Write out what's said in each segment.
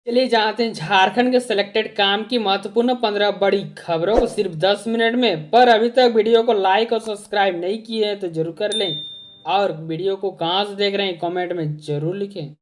चलिए जानते हैं झारखंड के सिलेक्टेड काम की महत्वपूर्ण 15 बड़ी खबरों को सिर्फ 10 मिनट में। पर अभी तक वीडियो को लाइक और सब्सक्राइब नहीं किए हैं तो जरूर कर लें, और वीडियो को कहां से देख रहे हैं कमेंट में जरूर लिखें।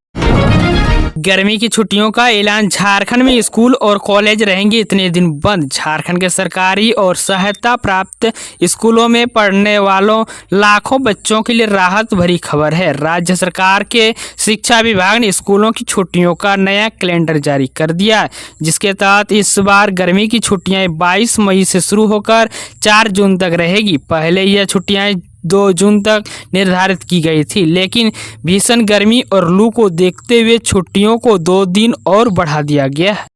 गर्मी की छुट्टियों का ऐलान। झारखंड में स्कूल और कॉलेज रहेंगे इतने दिन बंद। झारखंड के सरकारी और सहायता प्राप्त स्कूलों में पढ़ने वालों लाखों बच्चों के लिए राहत भरी खबर है। राज्य सरकार के शिक्षा विभाग ने स्कूलों की छुट्टियों का नया कैलेंडर जारी कर दिया है, जिसके तहत इस बार गर्मी की छुट्टियां 22 मई से शुरू होकर 4 जून तक रहेगी। पहले यह छुट्टियां 2 जून तक निर्धारित की गई थी, लेकिन भीषण गर्मी और लू को देखते हुए छुट्टियों को 2 दिन और बढ़ा दिया गया है।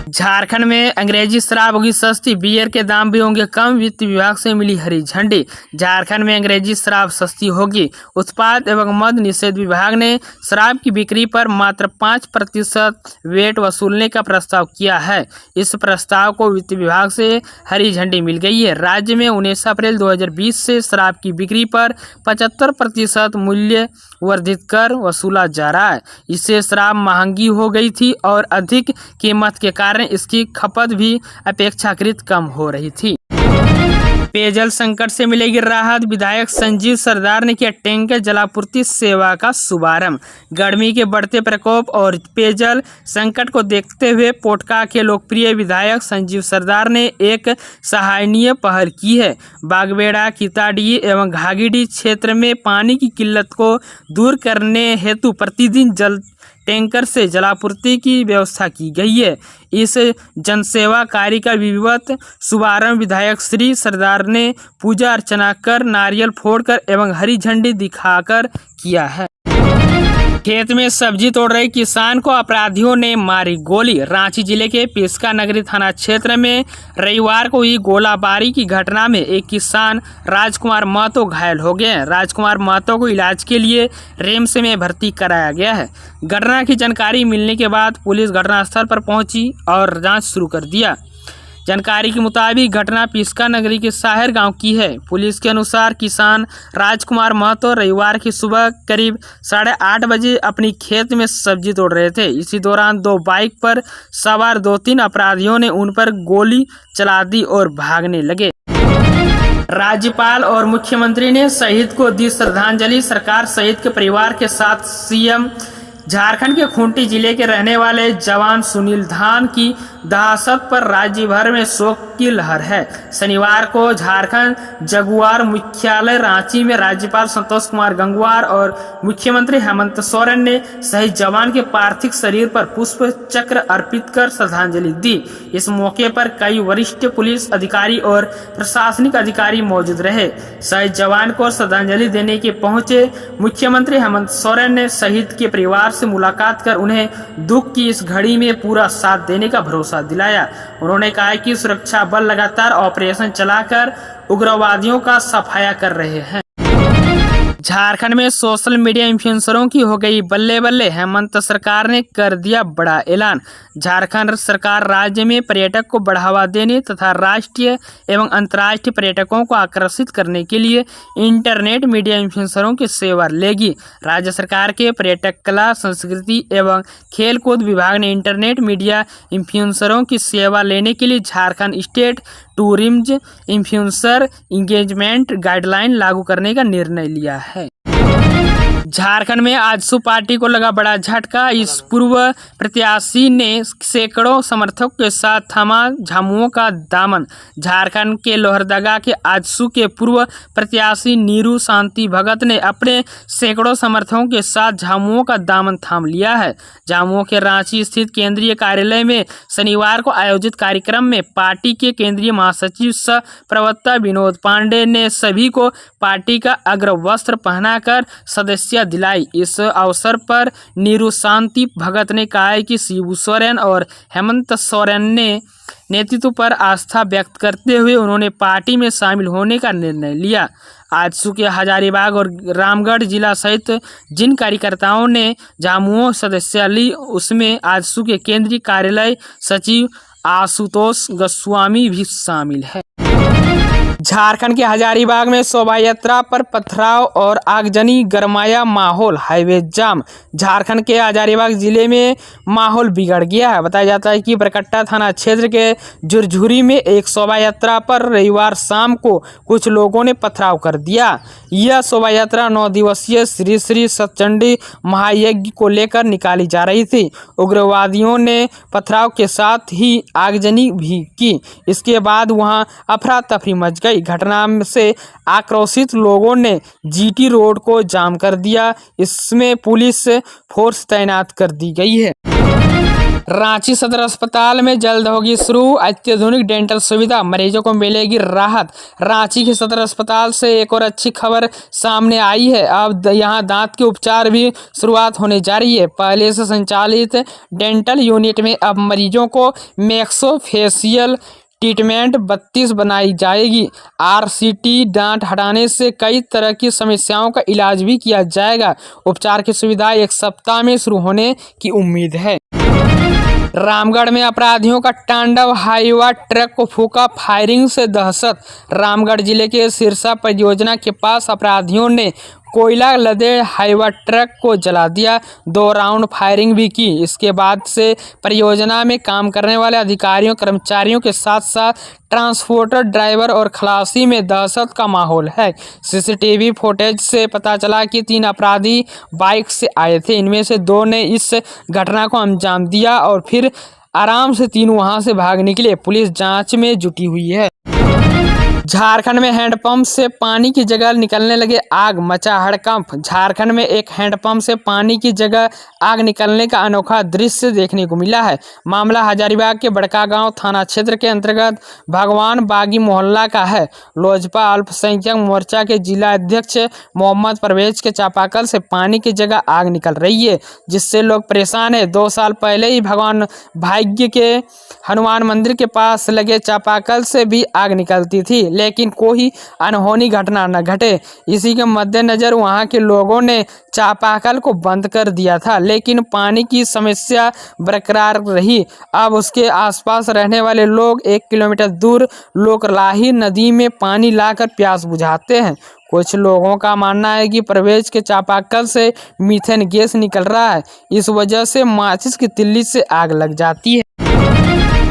झारखंड में अंग्रेजी शराब होगी सस्ती, बियर के दाम भी होंगे कम। वित्त विभाग से मिली हरी झंडी। झारखंड में अंग्रेजी शराब सस्ती होगी। उत्पाद एवं मद्य निषेध विभाग ने शराब की बिक्री पर मात्र 5% वेट वसूलने का प्रस्ताव किया है। इस प्रस्ताव को वित्त विभाग से हरी झंडी मिल गई है। राज्य में 19 अप्रैल 2020 से शराब की बिक्री पर 75% मूल्य वर्धित कर वसूला जा रहा है। इससे शराब महंगी हो गई थी और अधिक कीमत के कारण इसकी खपत भी अपेक्षाकृत कम हो रही थी। पेयजल संकट से मिलेगी राहत। विधायक संजीव सरदार ने किया टैंकर जलापूर्ति सेवा का शुभारंभ। गर्मी के बढ़ते प्रकोप और पेयजल संकट को देखते हुए पोटका के लोकप्रिय विधायक संजीव सरदार ने एक सराहनीय पहल की है। बागबेड़ा, किताडी एवं घाघीडीह क्षेत्र में पानी की किल्लत को दूर करने हेतु प्रतिदिन जल टैंकर से जलापूर्ति की व्यवस्था की गई है। इस जनसेवा कार्य का विधिवत शुभारंभ विधायक श्री सरदार ने पूजा अर्चना कर, नारियल फोड़कर एवं हरी झंडी दिखाकर किया है। खेत में सब्जी तोड़ रहे किसान को अपराधियों ने मारी गोली। रांची जिले के पिस्का नगरी थाना क्षेत्र में रविवार को हुई गोलाबारी की घटना में एक किसान राजकुमार महतो घायल हो गए हैं। राजकुमार महतो को इलाज के लिए रिम्स में भर्ती कराया गया है। घटना की जानकारी मिलने के बाद पुलिस घटनास्थल पर पहुंची और जांच शुरू कर दिया। जानकारी के मुताबिक घटना पिस्का नगरी के साहिर गांव की है। पुलिस के अनुसार किसान राजकुमार महतो रविवार की सुबह करीब 8:30 बजे अपनी खेत में सब्जी तोड़ रहे थे। इसी दौरान 2 बाइक पर सवार 2-3 अपराधियों ने उन पर गोली चला दी और भागने लगे। राज्यपाल और मुख्यमंत्री ने शहीद को दी श्रद्धांजलि। सरकार शहीद के परिवार के साथ सीएम। झारखंड के खूंटी जिले के रहने वाले जवान सुनील धान की दहाशत पर राज्य भर में शोक की लहर है। शनिवार को झारखंड जगुआर मुख्यालय रांची में राज्यपाल संतोष कुमार गंगवार और मुख्यमंत्री हेमंत सोरेन ने शहीद जवान के पार्थिव शरीर पर पुष्प चक्र अर्पित कर श्रद्धांजलि दी। इस मौके पर कई वरिष्ठ पुलिस अधिकारी और प्रशासनिक अधिकारी मौजूद रहे। शहीद जवान को श्रद्धांजलि देने के पहुंचे मुख्यमंत्री हेमंत सोरेन ने शहीद के परिवार से मुलाकात कर उन्हें दुख की इस घड़ी में पूरा साथ देने का भरोसा दिलाया। उन्होंने कहा कि सुरक्षा बल लगातार ऑपरेशन चलाकर उग्रवादियों का सफाया कर रहे हैं। झारखंड में सोशल मीडिया इन्फ्लुएंसरों की हो गई बल्ले बल्ले। हेमंत सरकार ने कर दिया बड़ा ऐलान। झारखंड सरकार राज्य में पर्यटक को बढ़ावा देने तथा राष्ट्रीय एवं अंतर्राष्ट्रीय पर्यटकों को आकर्षित करने के लिए इंटरनेट मीडिया इन्फ्लुएंसरों की सेवा लेगी। राज्य सरकार के पर्यटक, कला, संस्कृति एवं खेलकूद विभाग ने इंटरनेट मीडिया इन्फ्लुएंसरों की सेवा लेने के लिए Jharkhand state tourism influencer engagement guideline लागू करने का निर्णय लिया है। झारखंड में आजसू पार्टी को लगा बड़ा झटका। इस पूर्व प्रत्याशी ने सैकड़ों समर्थकों के साथ थामा झामुमो का दामन। झारखंड के लोहरदगा के आजसू के पूर्व प्रत्याशी नीरू शांति भगत ने अपने सैकड़ों समर्थकों के साथ झामुमो का दामन थाम लिया है। झामुमो के रांची स्थित केंद्रीय कार्यालय में शनिवार को आयोजित कार्यक्रम में पार्टी के केंद्रीय महासचिव सह प्रवक्ता विनोद पांडे ने सभी को पार्टी का अग्रवस्त्र पहनाकर सदस्य दिलाई। इस अवसर पर नीरू शांति भगत ने कहा कि शिबू सोरेन और हेमंत सोरेन ने नेतृत्व पर आस्था व्यक्त करते हुए उन्होंने पार्टी में शामिल होने का निर्णय लिया। आजसू के हजारीबाग और रामगढ़ जिला सहित जिन कार्यकर्ताओं ने झामुमो सदस्य ली, उसमें आजसू के केंद्रीय कार्यालय सचिव आशुतोष गोस्वामी भी शामिल है। झारखंड के हजारीबाग में शोभा यात्रा पर पथराव और आगजनी, गरमाया माहौल, हाईवे जाम। झारखंड के हजारीबाग जिले में माहौल बिगड़ गया है। बताया जाता है कि बरकट्टा थाना क्षेत्र के झुरझुरी में एक शोभा यात्रा पर रविवार शाम को कुछ लोगों ने पथराव कर दिया। यह शोभा यात्रा 9 दिवसीय श्री श्री सतचंडी महायज्ञ को लेकर निकाली जा रही थी। उग्रवादियों ने पथराव के साथ ही आगजनी भी की। इसके बाद वहां अफरा तफरी मच गई। घटना से आक्रोशित लोगों ने जीटी रोड को जाम कर दिया। इसमें पुलिस फोर्स तैनात कर दी गई है। रांची सदर अस्पताल में जल्द होगी शुरू अत्याधुनिक डेंटल सुविधा, मरीजों को मिलेगी राहत। रांची के सदर अस्पताल से एक और अच्छी खबर सामने आई है। अब यहां दांत के उपचार भी शुरुआत होने जा रही है। पहले से संचालित डेंटल यूनिट में अब मरीजों को मैक्सोफेशियल ट्रीटमेंट 32 बनाई जाएगी। आरसीटी दांत हटाने से कई तरह की समस्याओं का इलाज भी किया जाएगा। उपचार की सुविधा 1 सप्ताह में शुरू होने की उम्मीद है। रामगढ़ में अपराधियों का तांडव, हाईवा ट्रक को फूका, फायरिंग से दहशत। रामगढ़ जिले के सिरसा परियोजना के पास अपराधियों ने कोयला लदे हाईवा ट्रक को जला दिया। 2 राउंड फायरिंग भी की। इसके बाद से परियोजना में काम करने वाले अधिकारियों, कर्मचारियों के साथ साथ ट्रांसपोर्टर, ड्राइवर और खलासी में दहशत का माहौल है। सीसीटीवी फुटेज से पता चला कि 3 अपराधी बाइक से आए थे। इनमें से 2 ने इस घटना को अंजाम दिया और फिर आराम से 3 वहां से भाग निकले। पुलिस जांच में जुटी हुई है। झारखंड में हैंडपंप से पानी की जगह निकलने लगे आग, मचा हड़कंप। झारखंड में एक हैंडपंप से पानी की जगह आग निकलने का अनोखा दृश्य देखने को मिला है। मामला हजारीबाग के बड़कागांव थाना क्षेत्र के अंतर्गत भगवान बागी मोहल्ला का है। लोजपा अल्पसंख्यक मोर्चा के जिला अध्यक्ष मोहम्मद परवेज के चापाकल से पानी की जगह आग निकल रही है, जिससे लोग परेशान है। 2 साल पहले ही भगवान भाग्य के हनुमान मंदिर के पास लगे चापाकल से भी आग निकलती थी, लेकिन कोई अनहोनी घटना न घटे। इसी के मद्देनजर वहां के लोगों ने चापाकल को बंद कर दिया था, लेकिन पानी की समस्या बरकरार रही। अब उसके आसपास रहने वाले लोग 1 किलोमीटर दूर लोकलाही नदी में पानी लाकर प्यास बुझाते हैं। कुछ लोगों का मानना है कि प्रवेश के चापाकल से मीथेन गैस निकल रहा है। इस वजह से माचिस की तिल्ली से आग लग जाती है।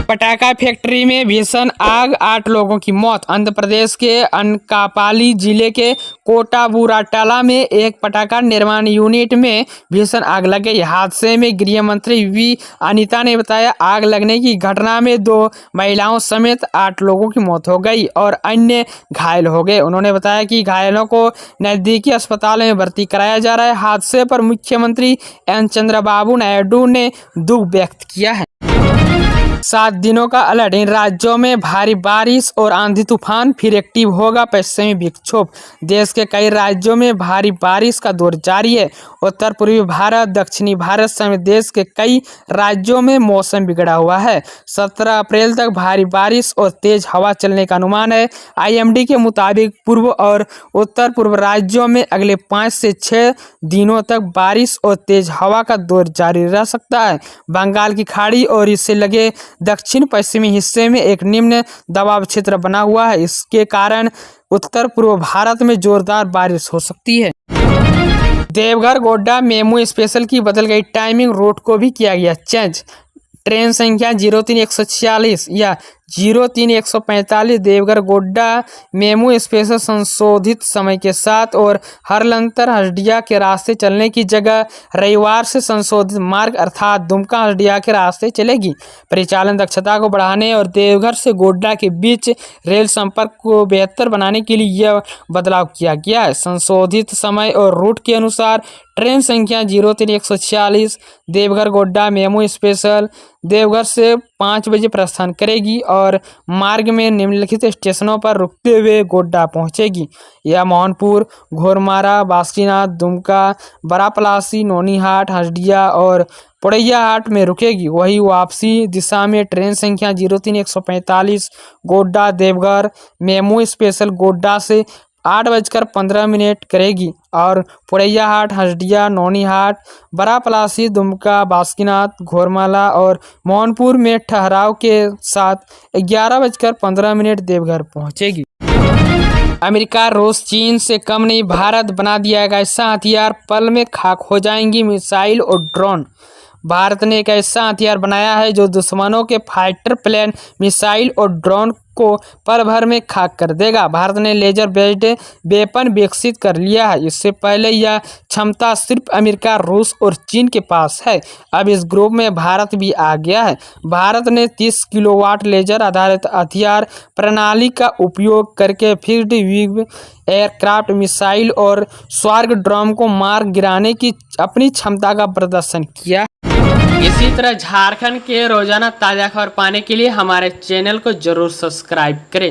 पटाखा फैक्ट्री में भीषण आग, 8 लोगों की मौत। आंध्र प्रदेश के अनकापाली जिले के कोटाबुराटाला में एक पटाखा निर्माण यूनिट में भीषण आग लग गई। हादसे में गृह मंत्री वी अनिता ने बताया, आग लगने की घटना में 2 महिलाओं समेत 8 लोगों की मौत हो गई और अन्य घायल हो गए। उन्होंने बताया कि घायलों को नजदीकी अस्पताल में भर्ती कराया जा रहा है। हादसे पर मुख्यमंत्री एन चंद्रबाबू नायडू ने दुख व्यक्त किया है। 7 दिनों का अलर्ट। इन राज्यों में भारी बारिश और आंधी तूफान, फिर एक्टिव होगा पश्चिमी विक्षोभ। देश के कई राज्यों में भारी बारिश का दौर जारी है। उत्तर पूर्वी भारत, दक्षिणी भारत समेत देश के कई राज्यों में मौसम बिगड़ा हुआ है। 17 अप्रैल तक भारी बारिश और तेज हवा चलने का अनुमान है। IMD के मुताबिक पूर्व और उत्तर पूर्व राज्यों में अगले 5 से 6 दिनों तक बारिश और तेज हवा का दौर जारी रह सकता है। बंगाल की खाड़ी और इससे लगे दक्षिण पश्चिमी हिस्से में एक निम्न दबाव क्षेत्र बना हुआ है। इसके कारण उत्तर पूर्व भारत में जोरदार बारिश हो सकती है। देवघर गोड्डा मेमू स्पेशल की बदल गई टाइमिंग, रूट को भी किया गया चेंज। ट्रेन संख्या 03146 या 03145 देवघर गोड्डा मेमू स्पेशल संशोधित समय के साथ और हरलंतर हसडिया के रास्ते चलने की जगह रविवार से संशोधित मार्ग अर्थात दुमका हसडिया के रास्ते चलेगी। परिचालन दक्षता को बढ़ाने और देवघर से गोड्डा के बीच रेल संपर्क को बेहतर बनाने के लिए यह बदलाव किया गया है। संशोधित समय और रूट के अनुसार ट्रेन संख्या 03146 देवघर गोड्डा मेमू स्पेशल देवघर से 5 बजे प्रस्थान करेगी और मार्ग में निम्नलिखित स्टेशनों पर रुकते हुए गोड्डा पहुंचेगी। यह मोहनपुर, घोरमारा, बासुकीनाथ, दुमका, बरापलासी, नोनीहाट, हसडिया और पोड़ैयाहाट में रुकेगी। वही वापसी दिशा में ट्रेन संख्या 03145 गोड्डा देवघर मेमू स्पेशल गोड्डा से 8:15 करेगी और पोड़ैयाहाट, हसडिया, नोनीहाट, बरापलासी, दुमका, बासुकीनाथ, घोरमाला और मोहनपुर में ठहराव के साथ 11:15 देवघर पहुंचेगी। अमेरिका रूस चीन से कम नहीं, भारत बना दिया एक ऐसा हथियार, पल में खाक हो जाएंगी मिसाइल और ड्रोन। भारत ने एक ऐसा हथियार बनाया है जो दुश्मनों के फाइटर प्लेन, मिसाइल और ड्रोन को पल भर में खाक कर देगा। भारत ने लेजर बेस्ड वेपन विकसित कर लिया है। इससे पहले यह क्षमता सिर्फ अमेरिका, रूस और चीन के पास है। अब इस ग्रुप में भारत भी आ गया है। भारत ने 30 किलोवाट लेजर आधारित हथियार प्रणाली का उपयोग करके फिक्स्ड विंग एयरक्राफ्ट, मिसाइल और स्वार्ग ड्रोन को मार गिराने की अपनी क्षमता का प्रदर्शन किया। इसी तरह झारखंड के रोजाना ताज़ा खबर पाने के लिए हमारे चैनल को जरूर सब्सक्राइब करें।